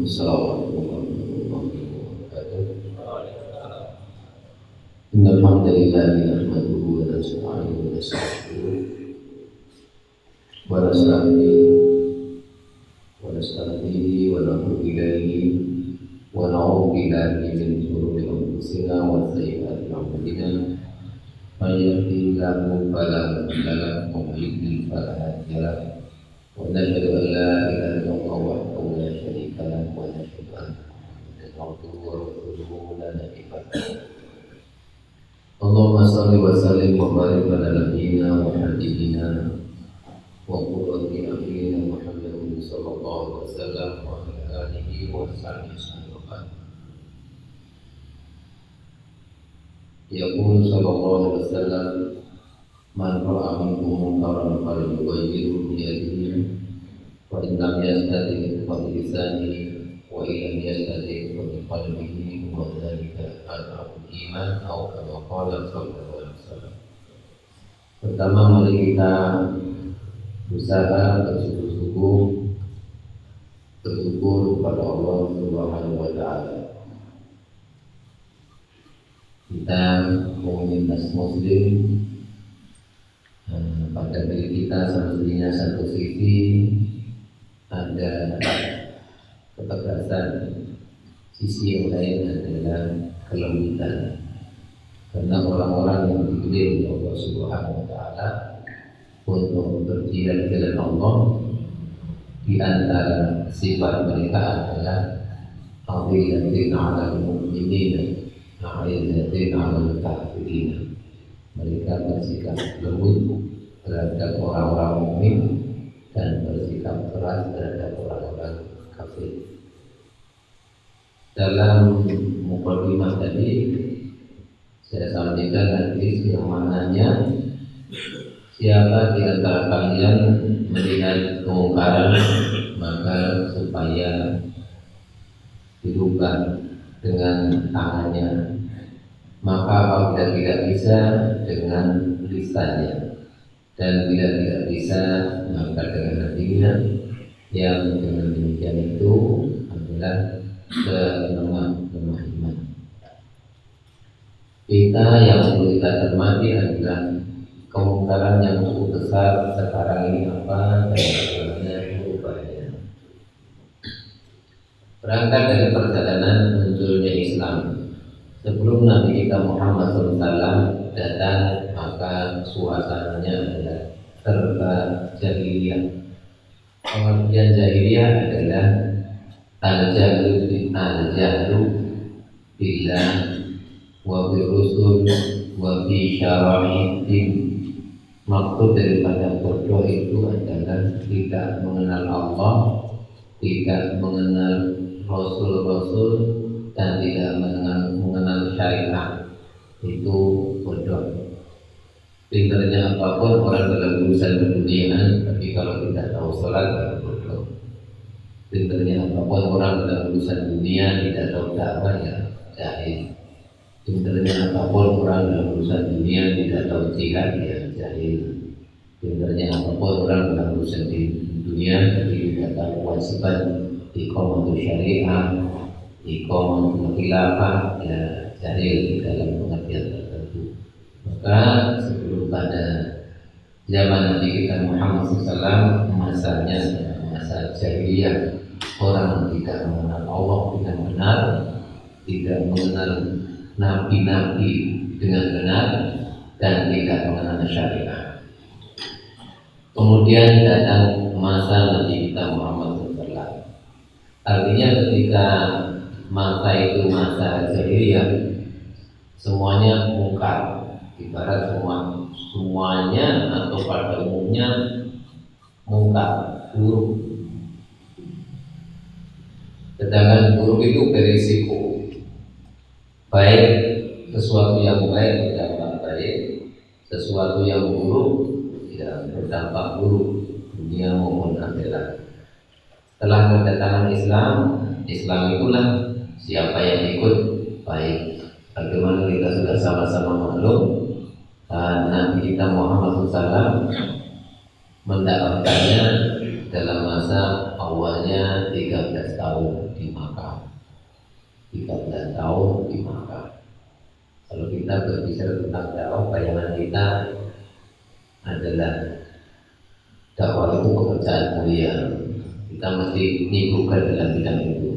Assalamualaikum warahmatullahi wabarakatuh. Innal hamdalillah nahmaduhu wa nasta'inuhu wa nastaghfiruh wa nasta'inu wa natubu ilayhi wa na'udzu billahi min shururi anfusina wa sayyi'ati a'malina. May yahdihillahu fala mudilla lahu wa may yudlil fala hadiya lahu. Wa nashhadu an la ilaha illallah wahdahu la syarika lahu wa nashhadu anna Muhammadan abduhu wa rasuluhu la nabiyya ba'dahu. Allahumma shalli wa sallim wa barik ala nabiyyina wa habibina wa qurrati a'yunina Muhammadin sallallahu alaihi wasallam wa ala alihi wa sahbihi. Yaqul sallallahu alaihi wasallam, man ra'a minkum munkaran falyughayyirhu bi yadihi wa in lam yastati' fa bi lisanihi wa in lam yastati' fa bi qalbihi wa dzalika ad'aful iman atau kama qala sallallahu alaihi wasallam. Pertama, mari kita berusaha bersungguh-sungguh bersyukur kepada Allah Subhanahu wa taala. Kita komunitas muslim pada diri kita semestinya satu sisi ada ketegasan, sisi yang lain adalah kelembutan. Karena orang-orang yang dipilih oleh Allah Subhanahu wa taala untuk berjihad di jalan Allah, di antara sifat mereka adalah azillatin 'alal mu'minin a'izzatin 'alal kafirin. Mereka bersikap lembut terhadap orang-orang mukmin dan bersikap keras terhadap orang-orang kafir. Dalam mukadimah tadi saya sampaikan hadis yang mananya siapa di antara kalian melihat kemungkaran maka supaya dirubah dengan tangannya, maka apabila tidak bisa dengan lisannya, dan bila tidak bisa maka dengan hatinya, yang dengan demikian itu adalah selemah-lemah iman. Kita yang perlu kita cermati adalah kemungkaran yang cukup besar sekarang ini apa dan bagaimana merubahnya. Berangkat dari perjalanan munculnya Islam, sebelum Nabi kita Muhammad SAW datang, maka suasananya adalah serba jahiliyah. Pengertian jahiliyah adalah al-jahlu billah wa bi rusul wa bi syara'i'in. Maksud daripada bodoh itu adalah tidak mengenal Allah, tidak mengenal Rasul-Rasul, dan tidak mengenal syariat. Itu bodoh. Pinternya apapun orang dalam urusan keduniaan, tapi kalau tidak tahu sholat baru bodoh. Pinternya apapun orang dalam urusan dunia tidak tahu dakwah, ya jahil. Pinternya apapun orang dalam urusan dunia tidak tahu jihad, ya jahil. Pinternya apapun orang dalam urusan dunia tapi tidak tahu kewajiban iqamatul syariah, iqamatul khilafah, ya jahil dalam pengertian tertentu. Maka sebelum pada zaman Nabi kita Muhammad SAW, masanya masa jahiliyah, orang tidak mengenal Allah dengan benar, tidak mengenal nabi-nabi dengan benar, dan tidak mengenal syariah. Kemudian datang masa Nabi kita Muhammad SAW. Artinya ketika masa itu masa jahiliyah, semuanya mungkar. Ibarat semuanya atau pada umumnya mungkar, buruk. Sedangkan buruk itu berisiko. Baik, sesuatu yang baik berdampak baik, sesuatu yang buruk tidak berdampak buruk, dunia maupun akhirat. Setelah kedatangan Islam, Islam itulah siapa yang ikut baik. Bagaimana kita sudah sama-sama maklum, Nabi kita Muhammad SAW mendakwahkannya dalam masa awalnya 13 tahun di Makkah. 13 tahun di Makkah. Kalau kita berbicara tentang dakwah, bayangan kita adalah dakwah itu pekerjaan mulia. Kita mesti nyibukkan dalam bidang itu.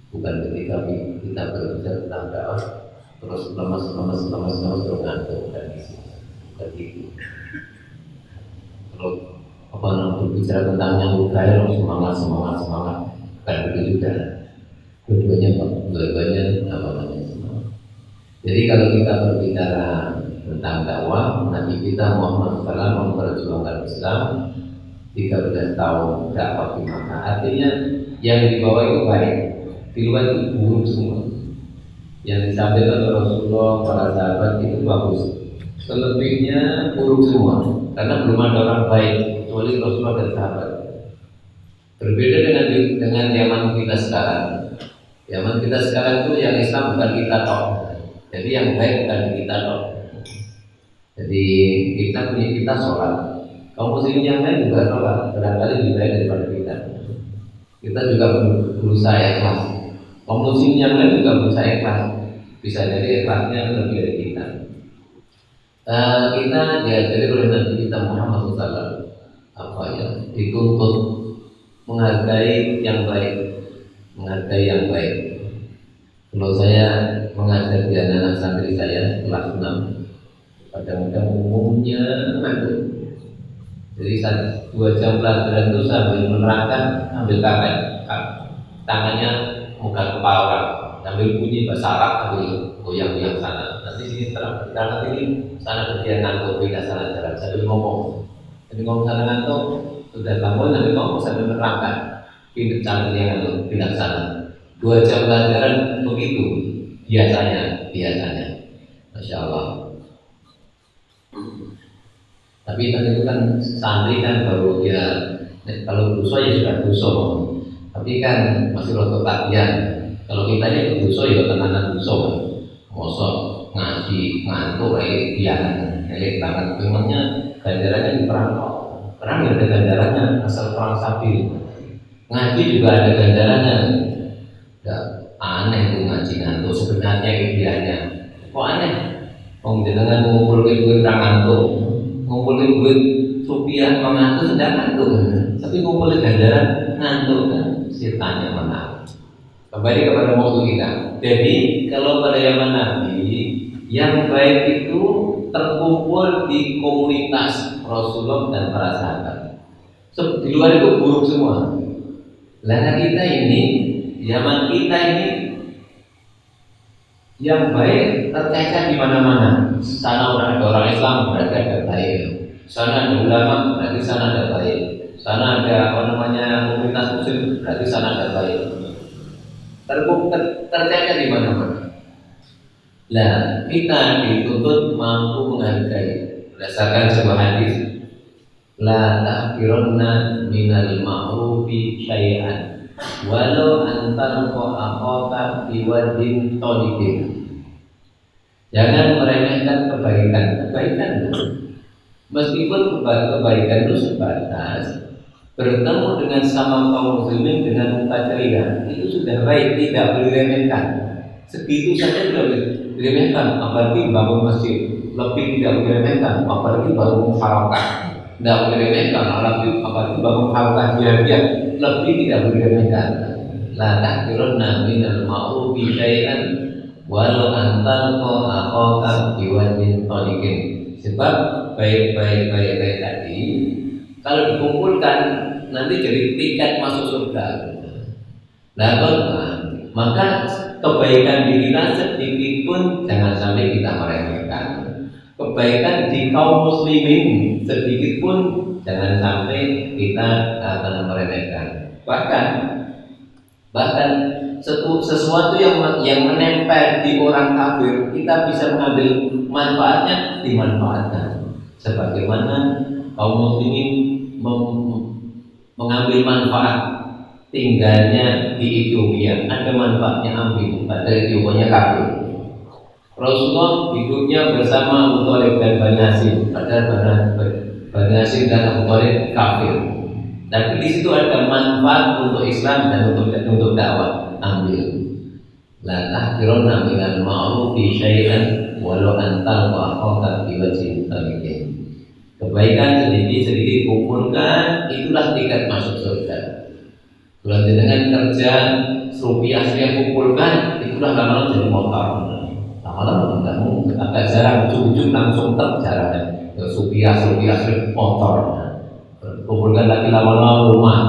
Bukan ketika kita berbicara tentang dakwah terus lemas terus ngantuk dan isi. Bukan itu. Kalau berbicara tentang nyambut gaya semangat kan begitu juga. Dua-duanya semangat. Jadi kalau kita berbicara tentang dakwah, Nabi kita Muhammad SAW memperjuangkan Islam 13 tahun dakwah di Makkah. Artinya yang di bawah itu baik, di luar itu buruk semua. Yang disampaikan oleh Rasulullah, para sahabat itu bagus. Selebihnya buruk semua, karena belum ada orang baik kecuali Rasulullah dan sahabat. Berbeda dengan zaman kita sekarang. Zaman kita sekarang itu yang Islam bukan kita tok. Jadi yang baik bukan kita tok. Jadi kita sholat. Kaum muslimin yang lain juga sholat, barangkali lebih baik daripada kita. Kita juga berusaha ikhlas. Kaum muslimin yang lain juga berusaha ikhlas. Bisa jadi ikhlasnya lebih dari kita. Kita diajari oleh Nabi kita Muhammad SAW dituntut menghargai yang baik, Kalau saya mengajar di anak santri saya kelas 6, kadang-kadang umumnya ngantuk. Jadi 2 jam pelajaran itu sambil menerangkan, ambil kakek, tangannya muka kepala orang, sambil bunyi bahasa Arab, sambil goyang-goyang sana. Nanti sini terang, nanti ini sana kemudian ngantuk, pindah sana jalan sambil ngomong. Jadi ngomong sana ngantuk, sudah bangun nanti ngomong sambil menerangkan, pindah sana dia ngantuk, pindah sana. 2 jam pelajaran begitu biasanya, Masya Allah. Tapi itu kan santri kan baru ya, kalau dosa ya sudah dosa. Tapi kan masih rotok latihan. Kalau kita ini dosa ya tenanan dosa. Mosok ngaji ngantuk kayak banget. Memangnya ganjarannya di perang ada ganjarannya asal perang sapi. Ngaji juga ada ganjarannya. Ya, aneh tuh ngaji ngantuk sebenarnya idealnya. Kok aneh? Dengan mengumpulkan duit orang ngantuk, ngumpulin duit rupiah mengantuk tidak ngantuk, tapi ngumpulin ganjaran ngantuk kan, setannya menang. Kembali kepada waktu kita. Jadi kalau pada zaman Nabi, yang baik itu terkumpul di komunitas Rasulullah dan para sahabat. Di luar itu buruk semua. Lalu kita ini, zaman kita ini, yang baik tercecer di mana-mana. Sana ada orang Islam berarti ada baik. Sana ada ulama berarti sana ada baik. Sana ada komunitas muslim berarti sana ada baik. Tercecer di mana-mana. Nah, kita dituntut mampu menghargai berdasarkan sebuah hadis. La tahqiranna minal ma'rufi syai'an walau antal akhaka biwadin tolikin. Jangan meremehkan kebaikan meskipun kebaikan itu sebatas bertemu dengan sama kaum muslimin dengan muka ceria, itu sudah baik, tidak boleh diremehkan. Segitu saja tidak boleh diremehkan, apalagi bangun masjid, lebih tidak boleh diremehkan, apalagi bangun harakah, tidak boleh diremehkan, apalagi bangun harakah jihadiyah, lebih tidak boleh diremehkan. La tahqiranna minal ma'rufi syai'an walau antal akhaka biwadin tolikin. Sebab baik tadi kalau dikumpulkan nanti jadi tiket masuk surga. Maka kebaikan diri kita sedikit pun jangan sampai kita meremehkan. Kebaikan di kaum muslimin sedikit pun jangan sampai kita meremehkan. Bahkan sesuatu yang menempel di orang kafir, kita bisa mengambil manfaatnya, dimanfaatkan. Sebagaimana kaum muslimin mengambil manfaat tinggalnya di Ethiopia, ada manfaatnya ambil, pada Ethiopia kafir. Rasulullah hidupnya bersama Abu Thalib dan Bani Hashim, padahal Bani Hashim dan Abu Thalib kafir. Tapi di situ ada manfaat untuk Islam dan untuk dakwah. Ambil. La tahqirunna minal ma'rufi syai'an walau an talqa akhaka bi wajhin tariqin. Kebaikan sedikit-sedikit kumpulkan, itulah tiket masuk surga. Kalau dengan kerja rupiah kumpulkan, itulah lama-lama jadi motor. Lama-lama kamu agak jarang ujung-ujung langsung terjarah. Rupiah motor. Kumpulkan lagi lama-lama rumah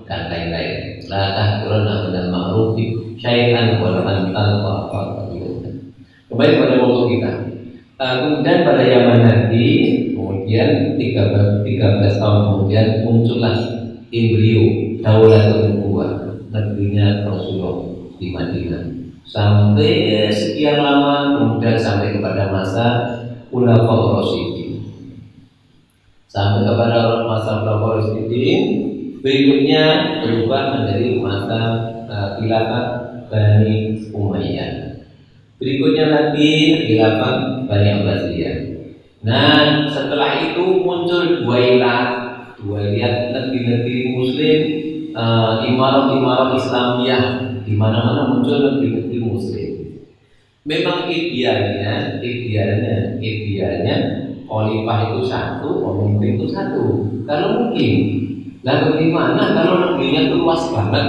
dan lain-lain. La tahqirunna minal ma'rufi syai'an walau an talqa akhaka. Kembali pada waktu kita. Kemudian pada zaman Nabi, kemudian 13 tahun kemudian muncullah embrio Daulatul Nubuwah, negerinya Rasulullah di Madinah. Sampai sekian lama, kemudian sampai kepada masa Khulafaur Rasyidin. Sampai kepada masa Khulafaur Rasyidin, berikutnya berubah menjadi masa khilafah Bani Umayyah. Berikutnya lagi khilafah Bani Abbasiyah. Nah, setelah itu muncul dua wilayah negeri-negeri Muslim, imarah-imarah Islamiyah, di mana-mana muncul negeri-negeri Muslim. Memang idealnya khalifah itu satu, pemimpin itu satu. Kalau mungkin, lah bagaimana kalau negerinya itu luas banget?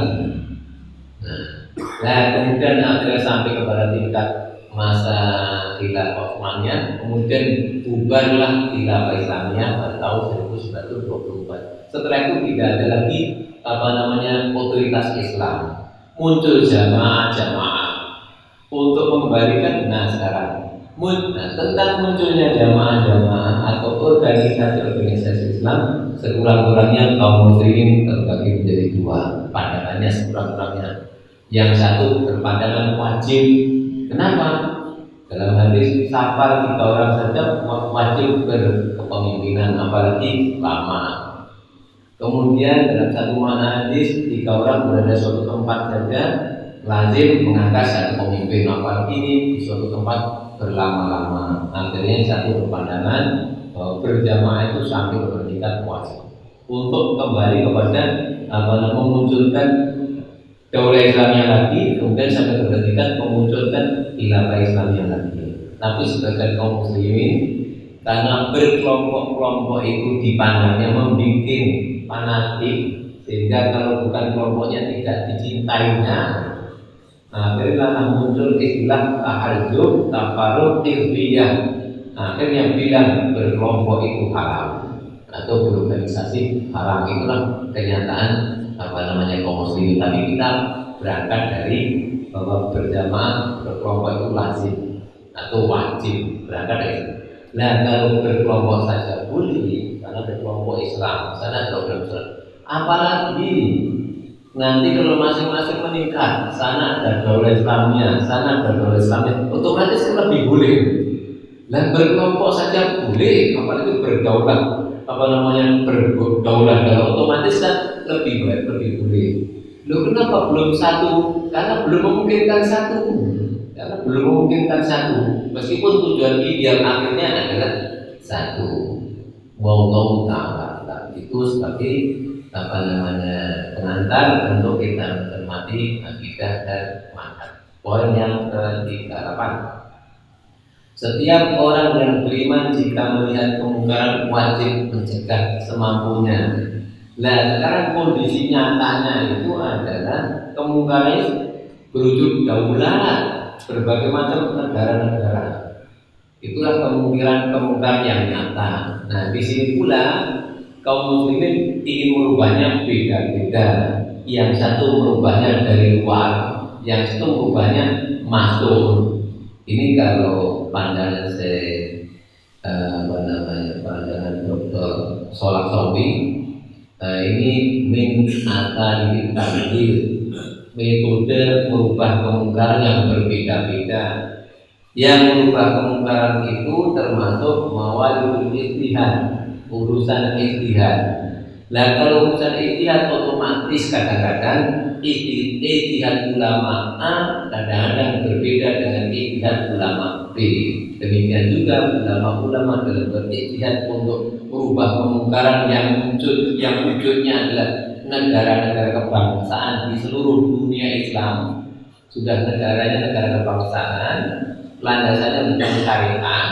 Nah, kemudian akhirnya sampai kepada tingkat masa khilafah Utsmaniyah, kemudian bubarlah khilafah Islamiyah pada tahun 1924. Setelah itu tidak ada lagi otoritas Islam. Muncul jamaah untuk mengembalikan. Nah sekarang, tentang munculnya jamaah atau organisasi Islam, sekurang-kurangnya kaum muslimin terbagi menjadi dua. Pandangannya sekurang-kurangnya. Yang satu berpandangan wajib. Kenapa? Dalam hadis safar 3 orang saja wajib berkepemimpinan, apalagi lama. Kemudian dalam satu makna hadis 3 orang berada suatu tempat saja lazim mengangkat satu pemimpin, apalagi ini di suatu tempat berlama-lama. Akhirnya satu berpandangan berjamaah itu sampai bertingkat wajib. Untuk kembali kepada memunculkan Daulah Islamiyah lagi, kemudian sampai bertingkat memunculkan khilafah Islamiyah lagi. Tapi sebagian kaum muslimin karena berkelompok-kelompok itu dipandangnya membuat fanatik, sehingga kalau bukan kelompoknya tidak dicintainya. Akhirnya muncul istilah tahadzub, tafarruq, hizbiyah. Akhirnya bilang berkelompok itu haram atau berorganisasi haram. Itulah kenyataan kaum muslimin. Tapi kita berangkat dari bahwa berjamaah berkelompok itu lazim atau wajib, berangkat dari itu. Nah kalau berkelompok saja boleh, karena berkelompok Islam sana program Islam. Apalagi nanti kalau masing-masing meningkat, sana ada daulah Islamnya, sana ada daulah Islamnya, otomatis lebih boleh. Dan berkelompok saja boleh, apalagi berdaulat, berdaulat, otomatis kan lebih baik, lebih boleh. Loh kenapa belum satu? Karena belum memungkinkan satu. Meskipun tujuan ideal akhirnya adalah satu. Wallahu ta'ala. Itu seperti pengantar untuk kita mencermati akidah dan manhaj. Poin yang ke-38. Setiap orang yang beriman jika melihat kemungkaran wajib mencegah semampunya. Nah sekarang kondisi nyatanya itu adalah kemungkaran berwujud daulah berbagai macam negara-negara. Itulah kemungkaran yang nyata. Nah di sini pula kaum muslimin ingin merubahnya beda-beda. Yang satu merubahnya dari luar, yang satu merubahnya masuk. Ini kalau pandangan pandangan Dr. Solak Sobi, ini min atali tabdil, metode merubah kemungkaran yang berbeda-beda. Yang merubah kemungkaran itu termasuk mawalul ijtihad, urusan ijtihad. Nah kalau urusan ijtihad otomatis kadang-kadang ijtihad ulama A kadang-kadang berbeda dengan ijtihad ulama B. Demikian juga ulama-ulama dalam berijtihad untuk merubah kemungkaran yang wujudnya adalah negara-negara kebangsaan di seluruh dunia Islam. Sudah negaranya negara kebangsaan, landasannya bukan syariat,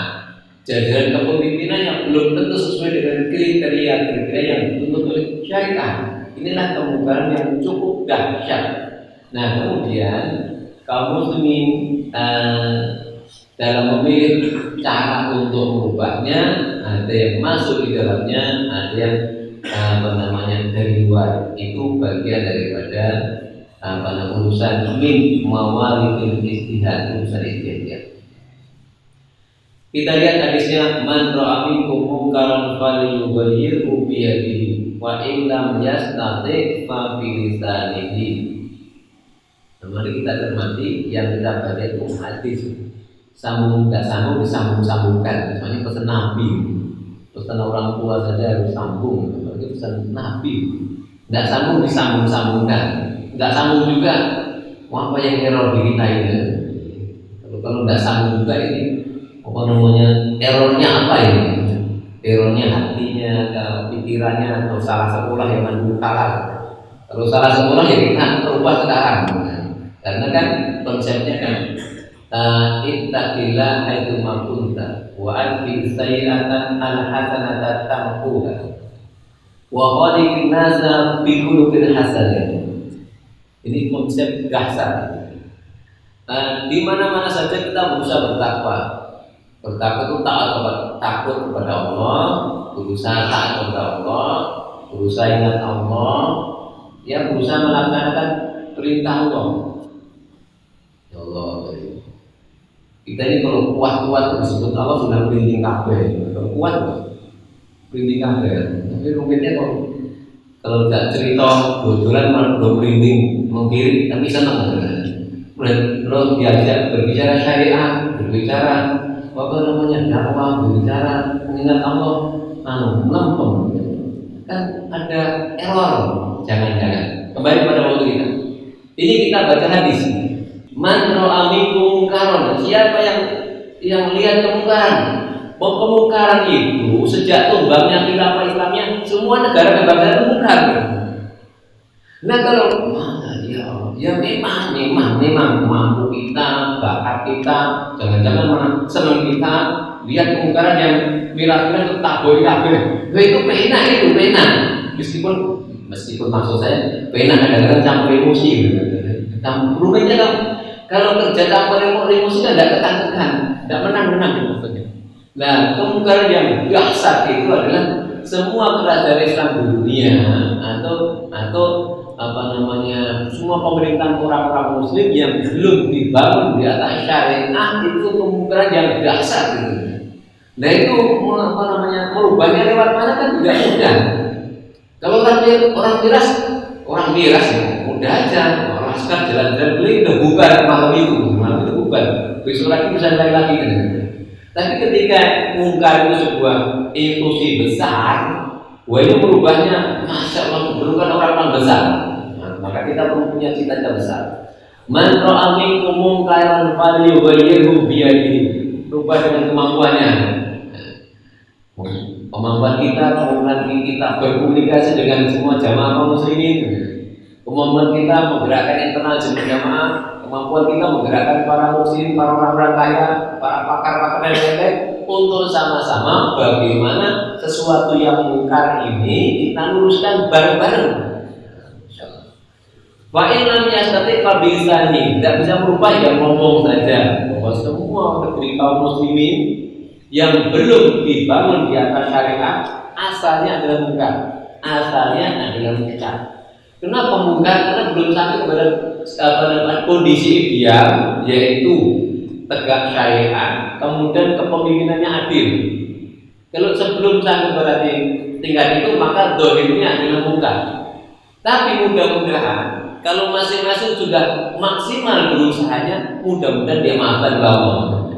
jajaran kepemimpinannya belum tentu sesuai dengan kriteria yang dituntut oleh syariat. Inilah kemungkaran yang cukup dahsyat. Nah, kemudian kaum muslimin dalam memilih cara untuk merubahnya, ada yang masuk di dalamnya, ada yang dari luar. Itu bagian daripada urusan min mawalidil istihad, urusan istihad. Kita lihat hadisnya, man ra'a minkum munkaran falyughayyirhu bi yadihi wa in lam yastati' fa bi lisanihi. Mari kita cermati yang kita baca itu hadis. Sambung tidak sambung disambung-sambungkan. Misalnya pesan Nabi, pesan orang tua saja harus sambung. Itu pesan Nabi. Tidak sambung disambung-sambungkan. Tidak sambung juga. Apa yang error di kita ini? Kalau tidak sambung juga ini, apa namanya, errornya apa ini? Errornya hatinya, pikirannya, atau salah sekolah yang mandul kalah. Kalau salah sekolah ya kita berubah sekarang. Karena kan konsepnya kan ittaqillah haitsu ma kunta wa atbi sayyi'atan al-hasanata tamquha wa khaliqin nasa bi khuluqin hasanah. Ini konsep dasar. Di mana-mana saja kita berusaha bertakwa. Bertakwa itu takut kepada Allah, berusaha taat kepada Allah, berusaha ingat Allah, ya berusaha melaksanakan perintah Allah. Ya Allah. Kita ini kalau kuat-kuat disebut Allah sudah merinding kabeh. Kalau kuat merinding kabeh. Tapi rumitnya kalau tidak cerita bodoran malah belum merinding mengkiri, tapi senang. Kalau diajak berbicara syariat, berbicara apa namanya dakwah, berbicara mengingat Allah, lempem. Kan ada error. Jangan-jangan. Kembali pada waktu kita. Ini kita baca hadis. Man ra'a minkum munkaran, siapa yang lihat kemungkaran. Kemungkaran itu sejak tumbangnya khilafah Islamnya, semua negara kebangsaan itu mungkar. Nah kalau ya memang mampu kita, bakat kita, jangan-jangan mana senang kita lihat kemungkaran yang mira-mira itu tak boleh kabeh. Itu pena. Meskipun maksud saya pena kadang-kadang campur emosi. Rumitnya kalau kerja tanpa emosi kan tidak ketan-ketan, tidak menang-menang maksudnya. Nah, kemungkaran yang dahsyat itu adalah semua kerajaan Islam di dunia atau apa namanya, semua pemerintahan orang-orang Muslim yang belum dibangun di atas syariat, itu kemungkaran yang dahsyat gitu. Nah itu apa namanya, merubahnya lewat mana kan tidak mudah. Kalau orang miras mudah aja. Laskar jalan-jalan beli udah bubar malam itu bubar, besok lagi bisa lagi kan. Tapi ketika mungkar itu sebuah institusi besar, ini merubahnya, masya Allah, berubah orang-orang besar. Nah, maka kita perlu punya cita-cita besar. Man ra'a minkum munkaran falyughayyirhu bi yadihi. Rubah dengan kemampuannya. Kemampuan kita berkomunikasi dengan semua jamaah kaum muslimin. Kemampuan kita menggerakkan internal jemaah, kemampuan kita menggerakkan para muslim, para orang-orang kaya, para pakar-pakar dan lain-lain untuk sama-sama bagaimana sesuatu yang mungkar ini kita luruskan bareng-bareng. Wa in lam yastati' fa bilisani, tidak bisa merubah yang ngomong saja. Bahwa semua negeri kaum muslimin yang belum dibangun di atas syariat asalnya adalah mungkar, asalnya adalah mungkar. Kenapa mungkar? Karena belum sampai kepada kondisi ideal, yaitu tegak syariat, kemudian kepemimpinannya adil. Kalau sebelum sampai pada tingkat itu, maka dohirnya adalah mungkar. Tapi mudah-mudahan kalau masing-masing sudah maksimal berusahanya, mudah-mudahan dia maafkan Allah.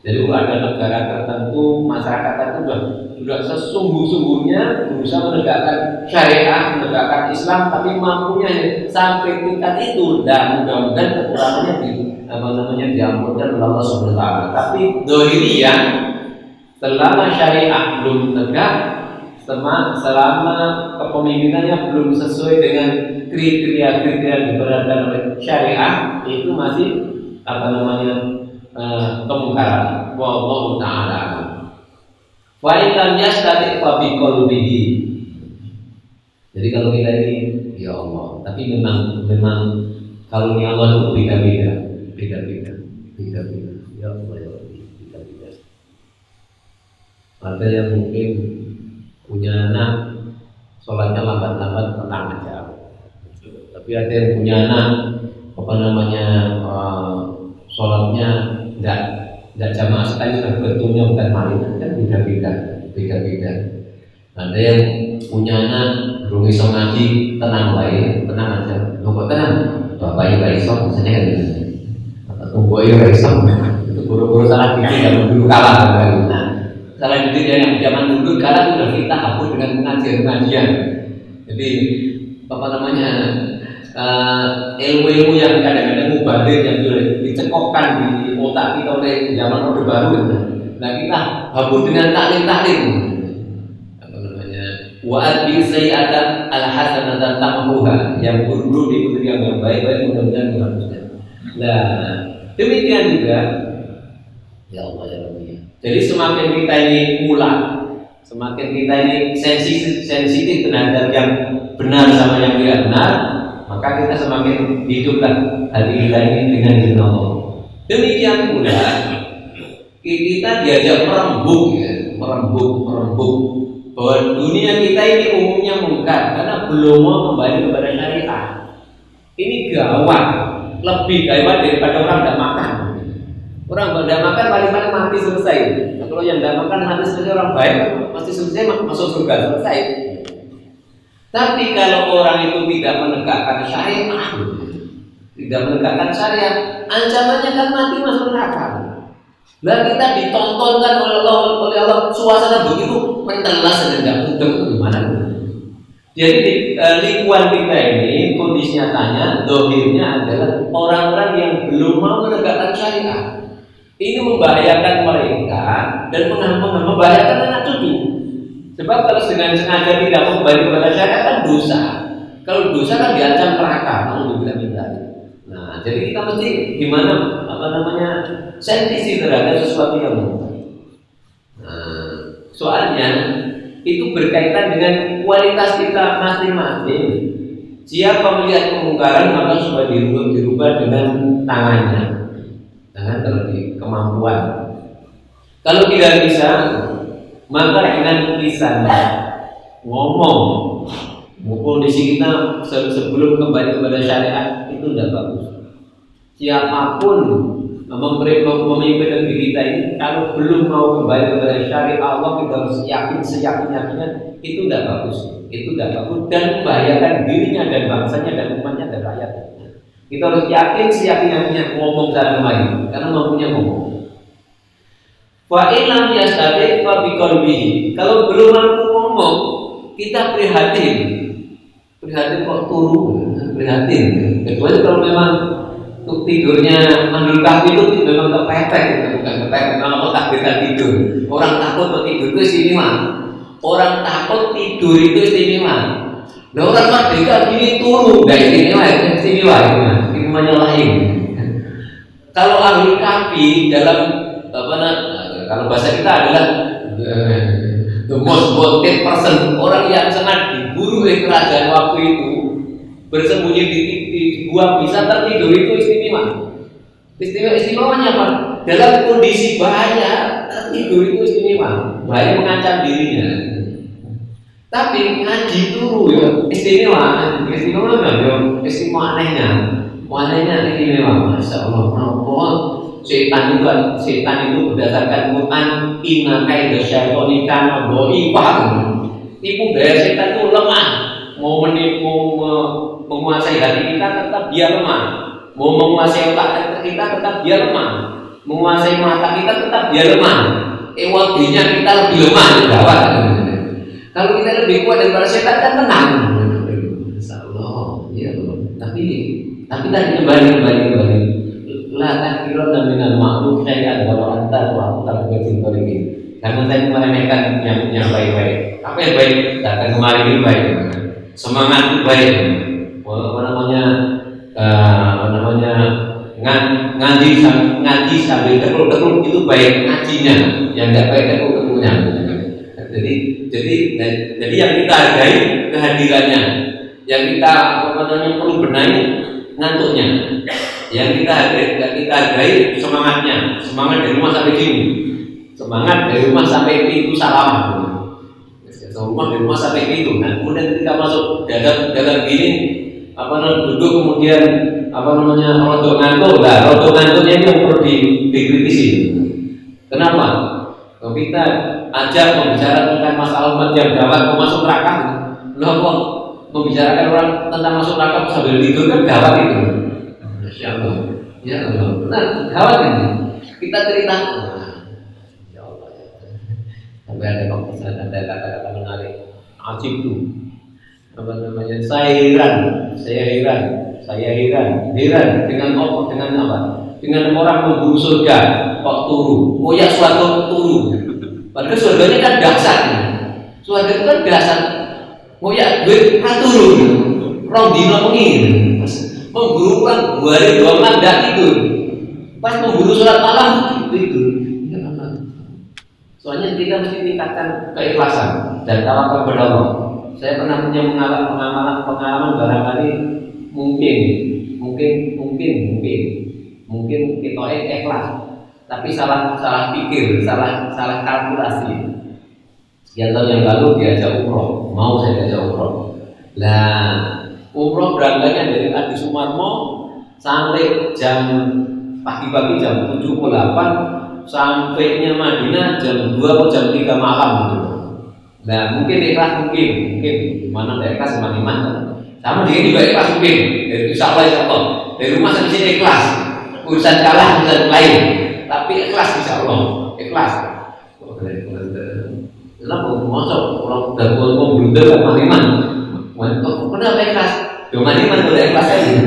Jadi ada negara tertentu, masyarakat tertentu sudah sesungguh-sungguhnya berusaha menegakkan syariat, menegakkan Islam, tapi mampunya sampai tingkat itu, dan mudah-mudahan kekurangannya diampunkan oleh Allah Subhanahu wa taala. Tapi dohiriyah selama syariat belum tegak, selama kepemimpinannya belum sesuai dengan kriteria diperadakan oleh syariat, itu masih kemungkaran. Wallahu ta'ala a'lam. Wa in lam yastati' fa bi qalbihi. Jadi kalau kita ini ya Allah, tapi memang karunia Allah itu beda-beda. Ya Allah ya Allah, beda-beda. Ada yang mungkin punya anak sholatnya lambat-lambat, tenang aja. Tapi ada yang punya anak sholatnya tidak jamaah sekali, sudah betulnya bukan main, kan beda-beda. Ada yang punya anak belum iso ngaji, tenang aja. Kok tenang? Bapaknya gak iso, misalnya kan gitu. Tunggu ya gak iso. Itu guru-guru salah dikit yang dulu kalah. Nah, salah dikit yang zaman dulu kalah sudah kita hapus dengan pengajian. Jadi ilmu-ilmu yang kadang-kadang mubadir yang dicekokkan di otak kita oleh zaman Orde Baru. Nah, kita hapus dengan taklim. Wa'ad bi sayyi'atan al-hasanatan tamhuha, yang buruk diikuti yang baik mudah-mudahan menghapusnya. Nah, demikian juga ya Allah ya Rabbi. Jadi semakin kita ini mulat, semakin kita ini sensitif terhadap yang benar sama yang tidak benar, maka kita semakin hiduplah hati kita ini dengan izin Allah. Demikian pula kita diajak merembuk bahwa dunia kita ini umumnya mungkar karena belum mau kembali kepada syariat. Ini gawat, lebih gawat daripada orang tidak makan. Orang tidak makan paling-paling mati selesai. Nah, kalau yang tidak makan mati selesai, orang baik pasti selesai masuk surga selesai. Tapi kalau orang itu tidak menegakkan syariat, ancamannya kan mati masuk neraka. Nah, kita ditontonkan oleh Allah suasana begitu mentelas dan tidak mudah, itu gimana? Jadi lingkungan kita ini kondisi nyatanya, dohirnya adalah orang-orang yang belum mau menegakkan syariat. Ini membahayakan mereka dan membahayakan anak cucu. Sebab kalau dengan sengaja tidak kembali kepada syariat kan dosa. Kalau dosa kan diancam neraka, kalau dibilang. Nah, jadi kita mesti gimana sensitif terhadap sesuatu yang mungkar. Nah, soalnya itu berkaitan dengan kualitas kita masing-masing. Siapa melihat kemungkaran maka supaya dirubah dengan tangannya, terlebih kemampuan. Kalau tidak bisa, maka dengan lisannya ngomong. Kondisi kita sebelum kembali kepada syariat itu tidak bagus. Siapapun memimpin negeri kita ini, kalau belum mau kembali kepada syariat Allah, kita harus yakin seyakin-yakinnya itu tidak bagus. Itu tidak bagus dan membahayakan dirinya dan bangsanya dan umatnya dan rakyatnya. Kita harus yakin seyakin-yakinnya ngomong cara kembali karena mampunya ngomong. Fa in lam yastati' fa bi qalbihi. Kalau belum mampu ngomong, kita prihatin kok turun, prihatin. Kecuali kalau memang untuk tidurnya mandul kaki itu memang kepepet, bukan kepepet. Kalau takdirkan tidur, orang takut mau tidur itu istimewa. Orang takut tidur itu istimewa. Nah, orang merdeka gini turun, nggak istimewa, istimewanya lain. Kalau ahli kafi dalam kalau bahasa kita adalah the most wanted person, orang yang sangat diburu oleh kerajaan waktu itu, bersembunyi di gua bisa tertidur itu istimewa. Istimewanya apa? Dalam kondisi bahaya tertidur itu istimewa. Bahaya mengancam dirinya. Tapi ngaji dulu ya istimewa anehnya. Anehnya istimewa. Masya Allah. Setan itu berdasarkan Quran, inna kaida syaitani kana dhaifan. Tipu daya setan itu lemah. Mau menipu, menguasai hati kita tetap dia lemah. Mau menguasai otak kita tetap dia lemah. Menguasai mata kita tetap dia lemah. Wadinya kita lebih lemah gawat. Kalau kita lebih kuat daripada setan kan tenang. Insyaallah. Ya, tapi tadi kembali. La tahkirun minal ma'ruf syai'an wa anta wa anta berjin. Karena saya meremehkan yang baik-baik. Apa yang baik? Datang kemari ini baik. Semangat itu baik. Ngaji sambil tekuk itu baik ngajinya, yang tidak baik tekuk-tekuknya. Jadi yang kita hargai kehadirannya, yang kita perlu benahi ngantuknya, yang kita hargai semangatnya, semangat dari rumah sampai sini, semangat dari rumah sampai pintu salam, dari rumah sampai pintu. Nah kemudian ketika masuk dalam gini duduk kemudian rodo ngantuknya itu yang perlu dikritisi. Kenapa? Kalau kita ajak membicarakan tentang masalah umat yang gawat mau masuk neraka, loh kok membicarakan orang tentang masuk neraka sambil tidur kan gawat itu. Masya Allah, ya Allah, benar gawat ini. Kita cerita, ya Allah, sampai ada kata-kata menarik, ajib tuh. Saya heran dengan apa? Dengan orang memburu surga kok turu, ya suatu turu. Padahal surganya kan dahsyat. Surga itu kan dahsyat. Ya duit turu. Rong dino mengi. Memburu kan 2 hari 2 malam ndak tidur. Pas memburu sholat malam tidur. Soalnya kita mesti tingkatkan keikhlasan dan tawakal kepada Allah. Saya pernah punya pengalaman barangkali mungkin kita ikhlas, tapi salah pikir, salah kalkulasi. Sekian tahun yang lalu diajak umroh, mau saya diajak umroh. Lah umroh berangkatnya dari Adi Sumarmo sampai pagi-pagi jam 7.08, sampainya Madinah jam 2 atau jam 3 malam gitu. Nah mungkin ikhlas mungkin mana ikhlas iman sama dia juga ikhlas mungkin. Insya Allah dari rumah sampai sini ikhlas, urusan kalah urusan lain, tapi ikhlas insya Allah ikhlas. Kenapa masuk orang dan mau blunder ke Maniman? Kenapa ikhlas? Maniman udah ikhlas aja.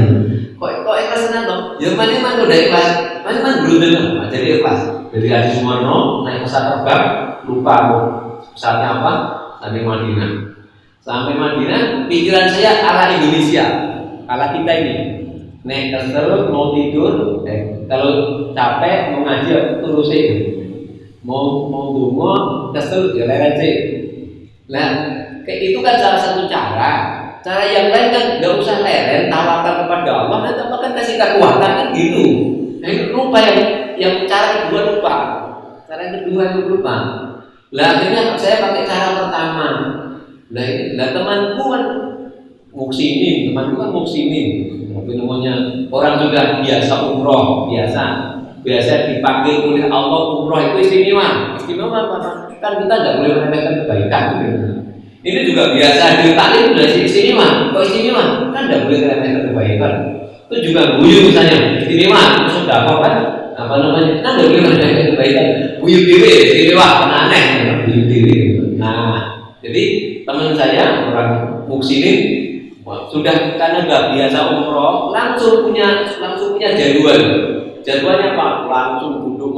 Kok ikhlas kenapa? Maniman udah ikhlas, Maniman blunder jadi ikhlas. Jadi Adi Sumarno naik pesawat terbang, lupa pesawatnya apa, sampai Madinah, pikiran saya ala Indonesia, ala kita ini. Nek kesel mau tidur, kalau capek mau ngaji terus aja. Mau dungo kesel ya leren sih. Nah, kayak itu kan salah satu cara. Cara yang lain kan nggak usah leren, tawakal kepada Allah, nanti Allah kan kasih kekuatan kan gitu. Nah itu lupa yang cara kedua lupa. Cara yang kedua itu lupa. Lah akhirnya saya pakai cara pertama. Lah temanku kan muksinin, namanya orang sudah biasa umroh, biasa dipanggil oleh Allah umroh itu istimewa apa? Kan kita tidak boleh meremehkan kebaikan gitu. Ini juga biasa ditaklim sudah istimewa, kok istimewa? Kan tidak boleh meremehkan kebaikan. Itu juga guyu misalnya istimewa, sudah apa kan? Kan tidak boleh meremehkan kebaikan. Guyu diri istimewa, aneh, guyu diri. Nah, jadi teman saya orang muksinin sudah karena nggak biasa umroh langsung punya jadwalnya apa? Langsung duduk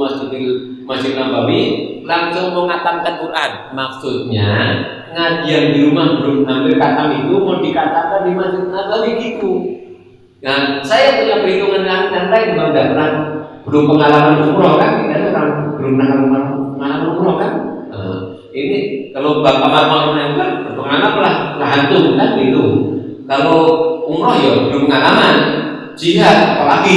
Masjid Nabawi, langsung mengatamkan Quran. Maksudnya ngaji yang di rumah belum ambil khatam itu mau dikatakan di Masjid Nabawi gitu. Nah, saya punya perhitungan yang lain, belum pengalaman umroh kan? Kita orang belum pengalaman umroh kan? Ini kalau Bapak Marmar kan berpengalaman lah hantu kan gitu. Kalau umroh ya belum pengalaman, jihad apalagi.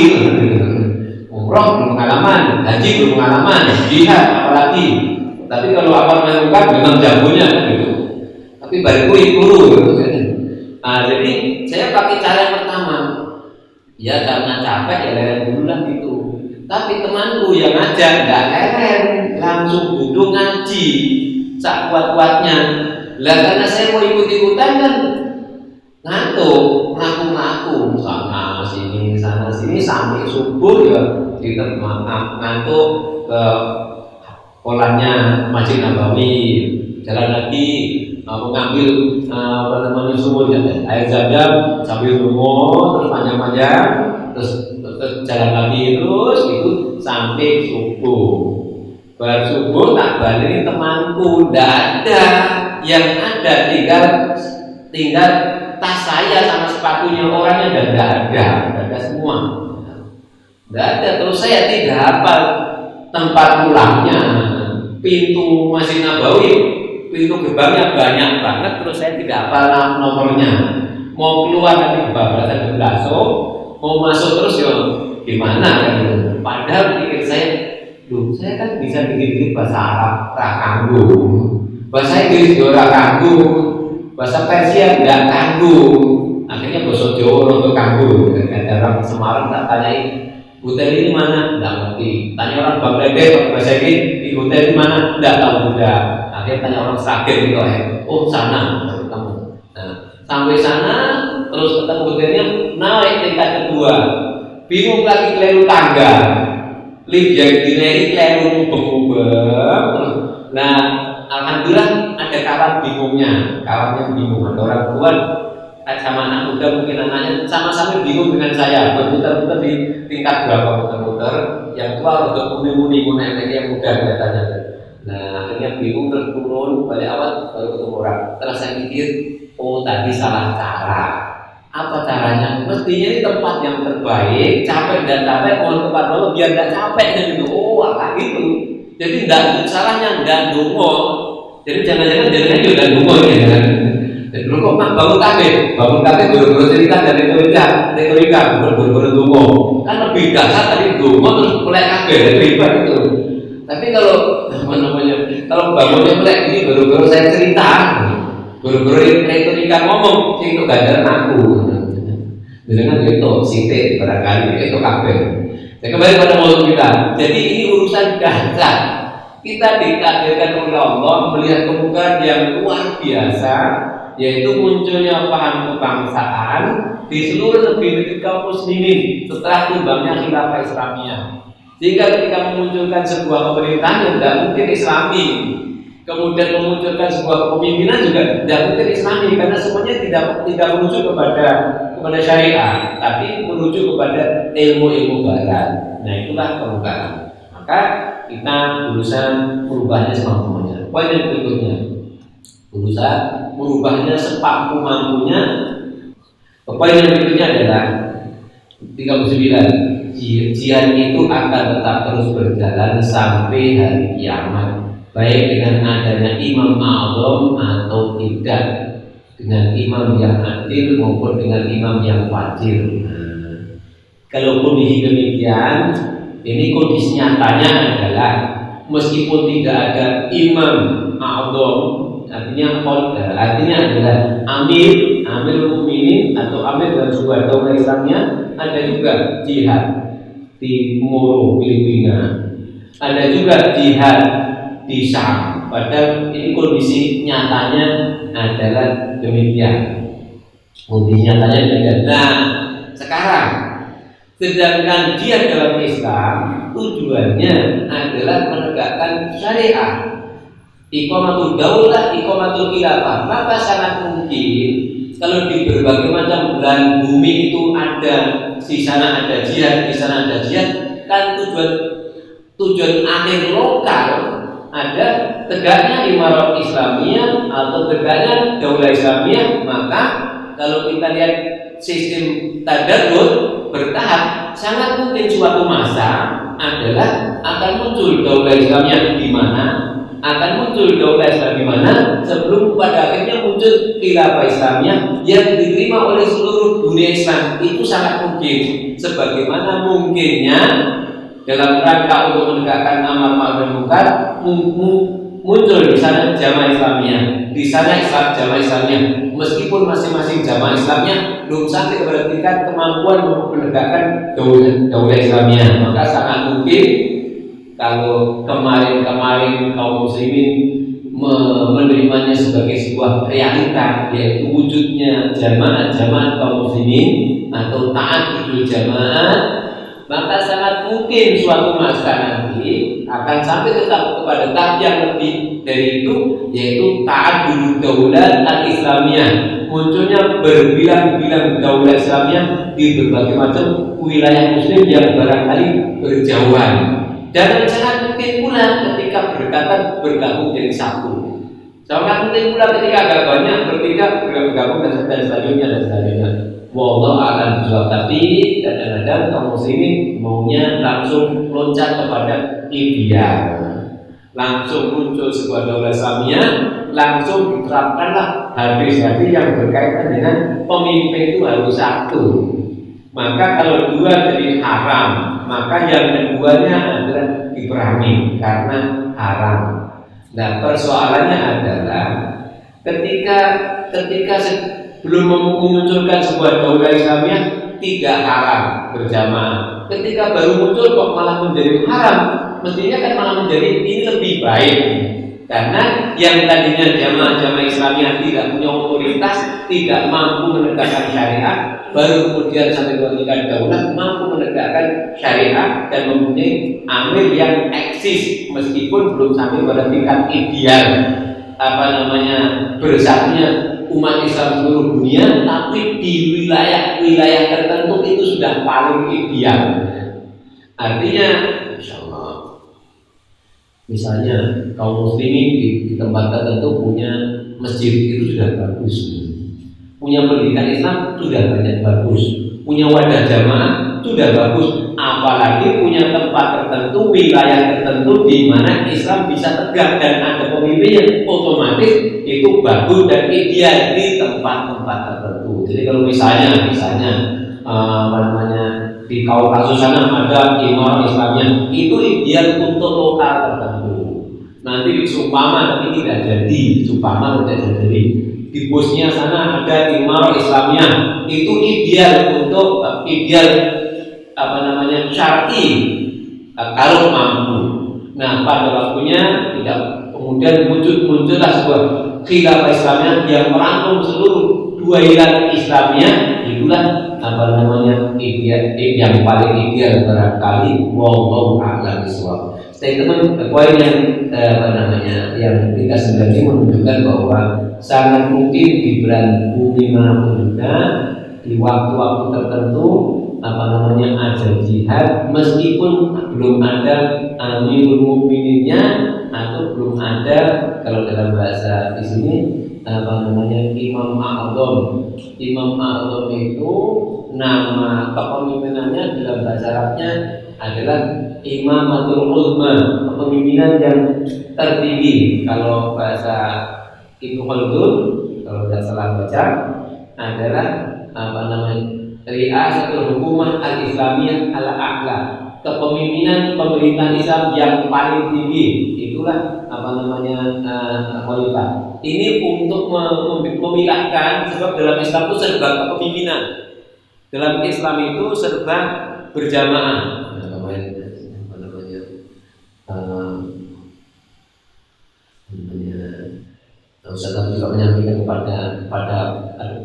Umroh belum pengalaman, haji belum pengalaman, jihad apalagi. Tapi kalau apa melakukan memang jagonya kan gitu. Tapi bariku ikut gitu. Nah, jadi saya pakai cara yang pertama. Ya karena capek ya leren dulu lah gitu. Tapi temanku yang ngajak nggak leren, langsung duduk ngaji sak kuat-kuatnya. Lah karena saya mau ikut-ikutan kan ngantuk, ngaku sana sini sampai subuh ya di tempat ngantuk ke kolanya Masjid Nabawi, jalan lagi mengambil sumur air zam-zam sambil rumah terus panjang-panjang terus jalan lagi terus itu sampai subuh. Baru subuh tak balik temanku, ndak ada. yang ada tinggal tas saya sama sepatunya orangnya dan tidak ada semua. Tidak ada. Terus saya tidak hafal tempat pulangnya, pintu Masjid Nabawi, pintu gerbangnya banyak banget. Terus saya tidak hafal nomornya. Mau keluar nanti bablasan belaso, mau masuk terus ya gimana kan gitu. Padahal pikir saya kan bisa dikit-dikit bahasa Arab tak kanggu, bahasa Inggris juga kanggu, bahasa Persia nggak kanggu, akhirnya bahasa Jawa untuk kanggu. Ada orang Semarang tak tanyain hotel ini mana, nggak ngerti. Tanya orang Bangladesh bahasa Inggris di hotel ini mana, nggak tahu juga. Akhirnya tanya orang Sragen gitu, oh sana ketemu. Nah, sampai sana terus ketemu hotelnya, naik tingkat kedua, bingung lagi keliru tangga. Lift yang dinaik keliru mubeng-mubeng terus. Nah, alhamdulillah ada kawan bingungnya, kawannya bingung. Ada orang tua sama anak muda mungkin anaknya sama-sama bingung dengan saya, berputar-putar di tingkat berapa muter-muter. Yang tua untuk muni-muni yang muda kelihatannya. Nah, akhirnya bingung terus turun balik awal baru ketemu orang. Terus saya pikir, oh tadi salah cara. Apa caranya? Mestinya ini tempat yang terbaik, capek dan capek mohon kepada Allah biar tidak capek dan gitu. Oh, ala gitu. Jadi tidak salahnya tidak dungo. Jadi jangan-jangan juga dungo ya kan. Dan dulu kok bangun kafe buru-buru cerita dari retorika buru-buru dungo. Kan lebih dasar tadi dungo terus mulai kafe retorika itu. Tapi kalau kalau bangunnya mulai ini buru-buru saya cerita. Buru-buru retorika ngomong, itu ganjaran aku. Dengan itu, sitik barangkali itu kabel. Saya kembali pada maulid kita. Jadi ini urusan dahsyat. Kita ditakdirkan oleh Allah melihat kebukaan yang luar biasa, yaitu munculnya paham kebangsaan di seluruh negeri kaum muslimin setelah tumbangnya khilafah Islamiyah. Sehingga ketika memunculkan sebuah pemerintahan yang tidak mungkin Islami, kemudian memunculkan sebuah kepemimpinan juga tidak mungkin Islami, karena semuanya tidak menuju kepada syariah, tapi menuju kepada ilmu barat. Nah, itulah perubahan. Maka kita berusaha merubahnya semampunya. Poin yang berikutnya, berusaha merubahnya semampu-mampunya. Poin yang berikutnya adalah 39. Jihad itu akan tetap terus berjalan sampai hari kiamat, baik dengan adanya imam a'zam atau tidak, dengan imam yang adil maupun dengan imam yang fajir. Kalau kondisi demikian, ini kondisi nyatanya adalah meskipun tidak ada imam a'zam, artinya adalah amir mukminin atau amir dalam sebuah daulah Islamnya, ada juga jihad di Moro, Filipina, ada juga jihad di Syam. Padahal ini kondisi nyatanya adalah demikian. Kondisi nyatanya demikian. Nah, sekarang sedangkan jihad dalam Islam tujuannya adalah menegakkan syariah, iqamatul daulah, iqamatul khilafah. Maka sangat mungkin kalau di berbagai macam belahan bumi itu ada, di sana ada jihad, di sana ada jihad, kan tujuan akhir lokal ada tegaknya imarat Islamiyah atau tegaknya daulah Islamiyah. Maka kalau kita lihat sistem tadarus bertahap, sangat mungkin suatu masa adalah akan muncul daulah Islamiyah di mana, akan muncul daulah Islam di mana, sebelum pada akhirnya muncul khilafah Islamiyah yang diterima oleh seluruh dunia Islam. Itu sangat mungkin, sebagaimana mungkinnya dalam rangka untuk menegakkan amar ma'ruf dan munkar muncul di sana jamaah Islamiyah, di sana jamaah Islamiyah, meskipun masing-masing jamaah Islamiyah belum sampai kepada tingkat kemampuan untuk menegakkan daulah Islamiyah. Maka sangat mungkin kalau kemarin kaum muslimin menerimanya sebagai sebuah realita, yaitu wujudnya jamaah kaum muslimin atau ta'addudul jamaah, maka sangat mungkin suatu masa nanti akan sampai tetap kepada tahap yang lebih dari itu, yaitu ta'addudud daulah al-Islamiyah, munculnya berbilang-bilang daulah Islamiyah di berbagai macam wilayah muslim yang barangkali berjauhan. Dan sangat mungkin pula ketika berdekatan bergabung jadi satu. Sangat penting pula ketika agak banyak bertiga bergabung dan selanjutnya. Wallahu a'lam bishawab. Tapi kadang-kadang kaum muslimin maunya langsung loncat kepada ideal, langsung muncul sebuah daulah Islamiyah, langsung diterapkanlah hadis-hadis yang berkaitan dengan pemimpin itu harus satu. Maka kalau dua jadi haram, maka yang keduanya adalah diperangi karena haram. Nah, persoalannya adalah ketika belum memunculkan sebuah daulah Islamiyah tidak haram berjamaah. Ketika baru muncul kok malah menjadi haram, mestinya kan malah menjadi ini lebih baik. Karena yang tadinya jamaah Islamiyah tidak punya otoritas, tidak mampu menegakkan syariat, baru kemudian sampai menjadikan daulah mampu menegakkan syariat dan mempunyai amir yang eksis meskipun belum sampai pada tingkat ideal bersatunya umat Islam seluruh dunia, tapi di wilayah tertentu itu sudah paling ideal. Artinya, insya Allah, misalnya kaum muslimin di tempat tertentu punya masjid itu sudah bagus, punya pendidikan Islam sudah banyak bagus, punya wadah jamaah sudah bagus, apalagi punya tempat tertentu, wilayah tertentu di mana Islam bisa tegak dan ada pemimpin yang otomatis itu bagus dan ideal di tempat-tempat tertentu. Jadi kalau misalnya di Kaukasus sana ada imam Islamnya, itu ideal untuk lokal tertentu. Nanti sumpama tapi tidak jadi, di Bosnia sana ada imam Islamnya, itu ideal untuk syar'i kalau mampu. Nah, pada waktunya tidak kemudian muncullah sebuah khilafah Islamnya yang merangkum seluruh dua wilayah Islamnya, itulah ideal yang paling ideal barangkali. Wallahu a'lam bishawab. Statement poin yang yang 39 ini menunjukkan bahwa sangat mungkin di bulan bumi manapun juga di waktu-waktu tertentu ada jihad meskipun belum ada amirul mukmininnya atau belum ada, kalau dalam bahasa di sini imam a'zam. Imam a'zam itu nama kepemimpinannya dalam bahasa Arabnya adalah imamatul uzma, kepemimpinan yang tertinggi. Kalau bahasa Ibnu Khaldun, kalau tidak salah baca, adalah riasatul hukumah al-islamiyah al-a'la, kepemimpinan pemerintahan Islam yang paling tinggi. Itulah khalifah. Ini untuk memilahkan, sebab dalam Islam itu serba kepemimpinan. Dalam Islam itu serba berjamaah. Ustaz juga menyampaikan kepada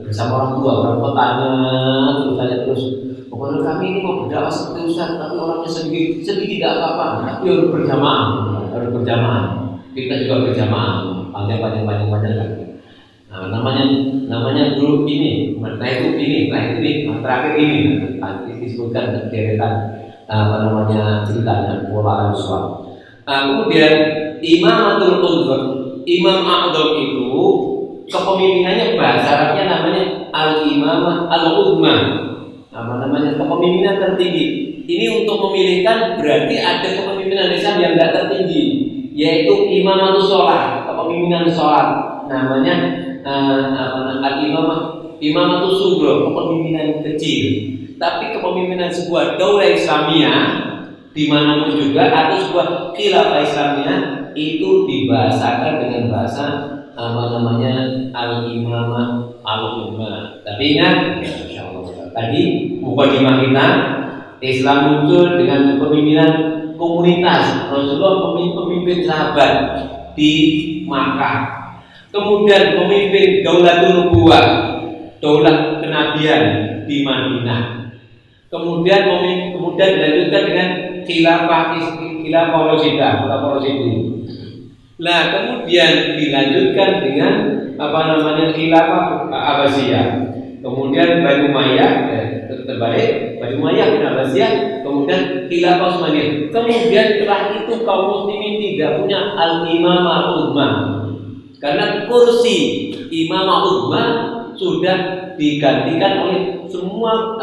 bersama orang tua, orang tuanya terus pokoknya kami ini mau berdakwah seperti Ustaz, tapi orangnya sedikit tidak apa-apa, tapi harus berjamaah. Kita juga berjamaah, panjang lagi. Nah, namanya dulu ini, terakhir ini disebutkan deretan ceritanya pola al-Islam. Kemudian imamatul uzma, imam a'zam itu kepemimpinannya bahasa Arabnya namanya al-imamah al-uzma, kepemimpinan tertinggi. Ini untuk memilihkan berarti ada kepemimpinan Islam yang tidak tertinggi, yaitu imamatus sholat, kepemimpinan sholat, namanya imamatus sugro, kepemimpinan kecil. Tapi kepemimpinan sebuah daulah Islamiyah dimanapun juga atau sebuah khilafah Islamiyah itu dibahasakan dengan bahasa al-imamah al-umma. Tapi ingat, insyaallah tadi mukadimah kita, Islam muncul dengan kepemimpinan komunitas Rasulullah, pemimpin sahabat di Makkah. Kemudian pemimpin Daulatul Nubuwah, daulah kenabian di Madinah. Kemudian dilanjutkan dengan khilafah Rasyidin. Nah, kemudian dilanjutkan dengan khilafah Abbasiyah. Kemudian Bani Umayyah, terbalik, Bani Umayyah bin Abbasiyah, kemudian khilafah Utsmaniyah. Kemudian setelah itu kaum muslimin tidak punya al-imam al-uzma. Karena kursi Imam Uzma sudah digantikan oleh semua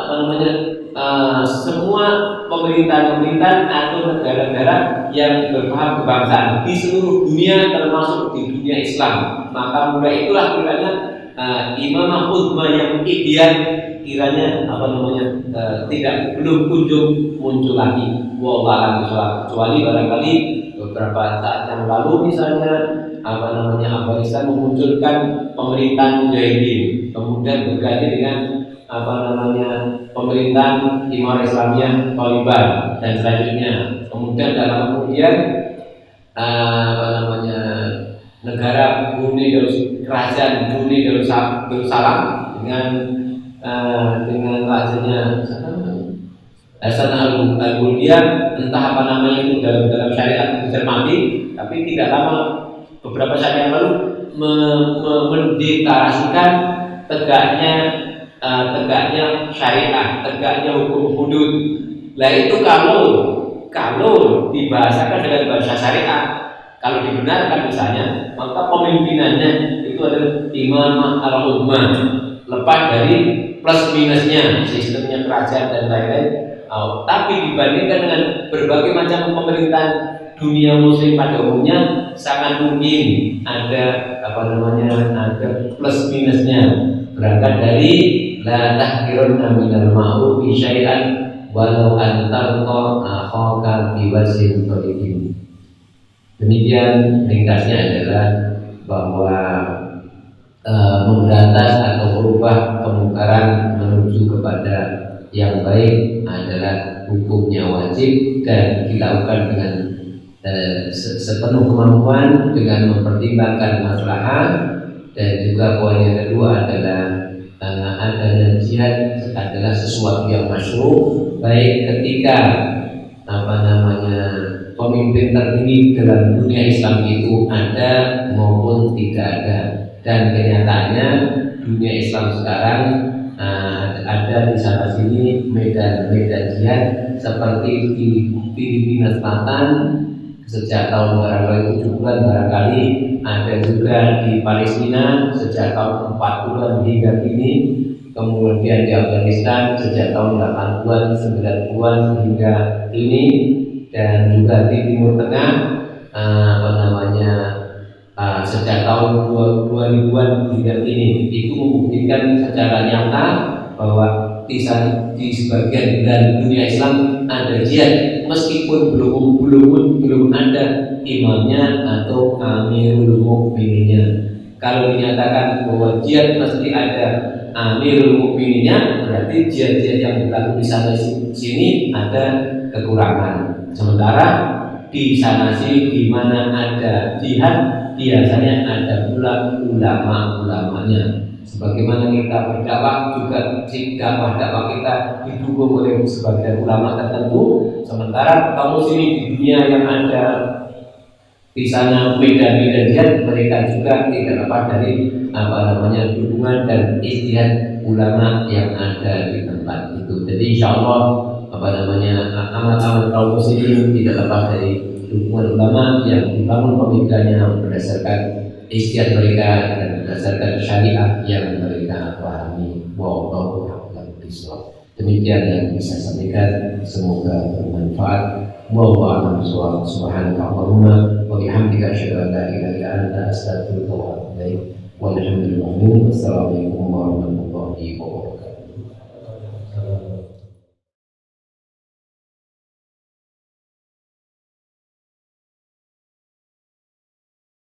semua pemerintahan-pemerintahan atau negara-negara yang berpaham kebangsaan di seluruh dunia termasuk di dunia Islam. Maka mulai itulah kiranya Imam Uzma yang ideal kiranya belum kunjung muncul lagi. Wallahualam kecuali barangkali beberapa saat yang lalu misalnya Afghanistan memunculkan pemerintahan mujahidin, kemudian berganti dengan pemerintahan Timor Islamiyah Taliban dan selanjutnya. Kemudian negara kerajaan Brunei Darussalam dengan rajanya Hasan al-Bolkiah, entah itu dalam syariat dicermati, tapi tidak lama beberapa saat yang lalu mendeklarasikan tegaknya syariah, tegaknya hukum hudud. Lah itu kalau dibahasakan dengan bahasa syariah, kalau dibenarkan misalnya, maka pemimpinannya itu adalah Imam al-Uzma, lepas dari plus minusnya sistemnya kerajaan dan lain-lain. Tapi dibandingkan dengan berbagai macam pemerintahan dunia muslim pada umumnya, sangat mungkin ada ada plus minusnya. Berangkat dari la tahqirunna minal ma'rufi syai'an walau an talqa akhaka bi wajhin thaliqin. Demikian ringkasnya adalah bahwa memberantas atau merubah kemungkaran menuju kepada yang baik adalah hukumnya wajib dan dilakukan dengan sepenuh kemampuan dengan mempertimbangkan maslahat. Dan juga poin yang kedua adalah adanya jihad adalah sesuatu yang masyru', baik ketika pemimpin tertinggi dalam dunia Islam itu ada maupun tidak ada. Dan kenyataannya dunia Islam sekarang ada di sana sini medan-medan jihad seperti di Filipina Selatan sejak tahun barangkali 70-an, barangkali ada juga di Palestina sejak tahun 40-an hingga kini, kemudian di Afghanistan sejak tahun 80-an, 90-an hingga kini, dan juga di Timur Tengah sejak tahun 2000-an hingga kini. Itu membuktikan secara nyata bahwa di sebagian dan dunia Islam ada jihad meskipun belum ada imamnya atau amirul mukmininnya. Kalau dinyatakan bahwa jihad mesti ada amirul mukmininnya, berarti jihad-jihad yang berlaku di sana sini ada kekurangan. Sementara di sana sini di mana ada jihad biasanya ada pula ulama-ulamanya. Sebagaimana kita berdakwah juga dakwah kita didukung oleh sebagian ulama tertentu, sementara kamu sini di dunia yang ada di sana medan-medan jihad, mereka juga tidak lepas dari dukungan dan ijtihad ulama yang ada di tempat itu. Jadi insyaallah amal-amal kaum muslimin tidak lepas dari dukungan ulama yang dibangun pemikirannya berdasarkan ijtihad mereka dan berdasarkan syariat yang mereka pahami. Wallahu a'lam bishawab. Demikian yang bisa saya sampaikan, semoga bermanfaat. Wallahu a'lam bishawab. Subhanakallahumma wa bihamdika asyhadu an la ilaha illa anta astaghfiruka wa atubu ilaik. Walhamdulillah. Wassalamualaikum warahmatullahi wabarakatuh.